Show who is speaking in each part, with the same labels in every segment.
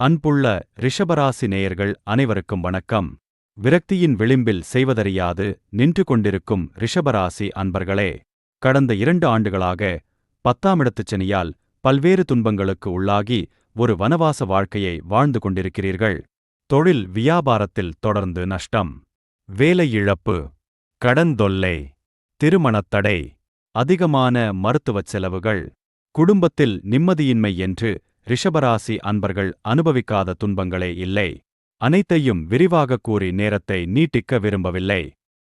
Speaker 1: அன்புள்ள ரிஷபராசி நேயர்கள் அனைவருக்கும் வணக்கம். விரக்தியின் விளிம்பில் செய்வதறியாது நின்று கொண்டிருக்கும் ரிஷபராசி அன்பர்களே, கடந்த 2 ஆண்டுகளாக 10ஆம் இடத்துச் சனியால் பல்வேறு துன்பங்களுக்கு உள்ளாகி ஒரு வனவாச வாழ்க்கையை வாழ்ந்து கொண்டிருக்கிறீர்கள். தொழில் வியாபாரத்தில் தொடர்ந்து நஷ்டம், வேலை இழப்பு, கடன் தொல்லை, திருமணத் தடை, அதிகமான மருத்துவச் செலவுகள், குடும்பத்தில் நிம்மதியின்மை என்று ரிஷபராசி அன்பர்கள் அனுபவிக்காத துன்பங்களே இல்லை. அனைத்தையும் விரிவாகக் கூறி நேரத்தை நீட்டிக்க விரும்பவில்லை.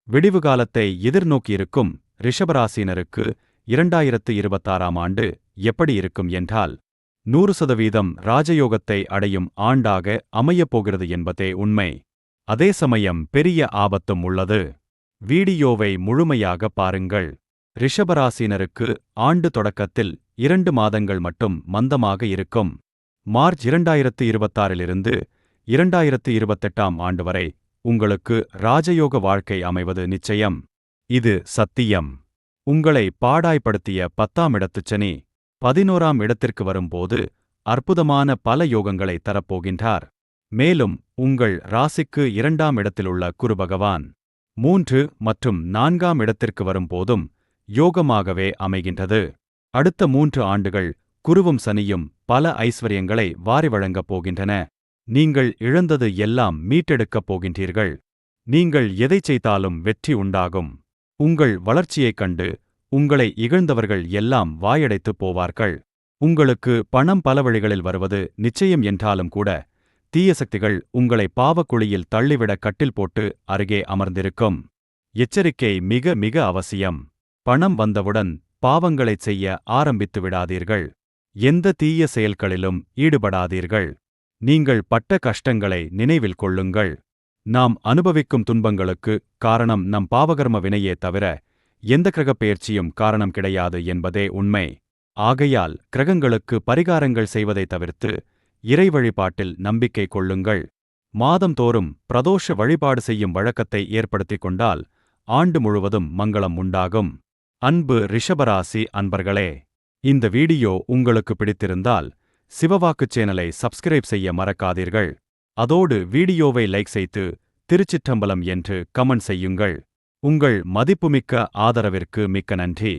Speaker 1: விடிவு காலத்தை எதிர்நோக்கியிருக்கும் ரிஷபராசினருக்கு 2026ஆம் ஆண்டு எப்படி இருக்கும் என்றால், 100% ராஜயோகத்தை அடையும் ஆண்டாக அமையப்போகிறது என்பதே உண்மை. அதே சமயம் பெரிய ஆபத்தும் உள்ளது. வீடியோவை முழுமையாக பாருங்கள். ரிஷபராசினருக்கு ஆண்டு தொடக்கத்தில் 2 மாதங்கள் மட்டும் மந்தமாக இருக்கும். மார்ச் 2026இலிருந்து 2028ஆம் ஆண்டு வரை உங்களுக்கு ராஜயோக வாழ்க்கை அமைவது நிச்சயம். இது சத்தியம். உங்களை பாடாய்ப்படுத்திய 10ஆம் இடத்துச் சனி 11ஆம் இடத்திற்கு வரும்போது அற்புதமான பல யோகங்களை தரப்போகின்றார். மேலும் உங்கள் ராசிக்கு 2ஆம் இடத்திலுள்ள குருபகவான் 3 மற்றும் 4ஆம் இடத்திற்கு வரும்போதும் யோகமாகவே அமைகின்றது. அடுத்த 3 ஆண்டுகள் குருவும் சனியும் பல ஐஸ்வர்யங்களை வாரி வழங்கப் போகின்றன. நீங்கள் இழந்தது எல்லாம் மீட்டெடுக்கப் போகின்றீர்கள். நீங்கள் எதைச் செய்தாலும் வெற்றி உண்டாகும். உங்கள் வளர்ச்சியைக் கண்டு உங்களை இகழ்ந்தவர்கள் எல்லாம் வாயடைத்துப் போவார்கள். உங்களுக்கு பணம் பல வழிகளில் வருவது நிச்சயம் என்றாலும் கூட, தீய சக்திகள் உங்களை பாவக்குழியில் தள்ளிவிட கட்டில் போட்டு அருகே அமர்ந்திருக்கும். எச்சரிக்கை மிக மிக அவசியம். பணம் வந்தவுடன் பாவங்களைச் செய்ய ஆரம்பித்து விடாதீர்கள். எந்த தீய செயல்களிலும் ஈடுபடாதீர்கள். நீங்கள் பட்ட கஷ்டங்களை நினைவில் கொள்ளுங்கள். நாம் அனுபவிக்கும் துன்பங்களுக்கு காரணம் நம் பாவகர்ம வினையே தவிர எந்த கிரகப் பெயர்ச்சியும் காரணம் கிடையாது என்பதே உண்மை. ஆகையால் கிரகங்களுக்கு பரிகாரங்கள் செய்வதைத் தவிர்த்து இறை வழிபாட்டில் நம்பிக்கை கொள்ளுங்கள். மாதந்தோறும் பிரதோஷ வழிபாடு செய்யும் வழக்கத்தை ஏற்படுத்திக் கொண்டால் ஆண்டு முழுவதும் மங்களம் உண்டாகும். அன்பு ரிஷபராசி அன்பர்களே, இந்த வீடியோ உங்களுக்கு பிடித்திருந்தால் சிவவாக்கு சேனலை சப்ஸ்கிரைப் செய்ய மறக்காதீர்கள். அதோடு வீடியோவை லைக் செய்து திருச்சிற்றம்பலம் என்று கமெண்ட் செய்யுங்கள். உங்கள் மதிப்புமிக்க ஆதரவிற்கு மிக்க நன்றி.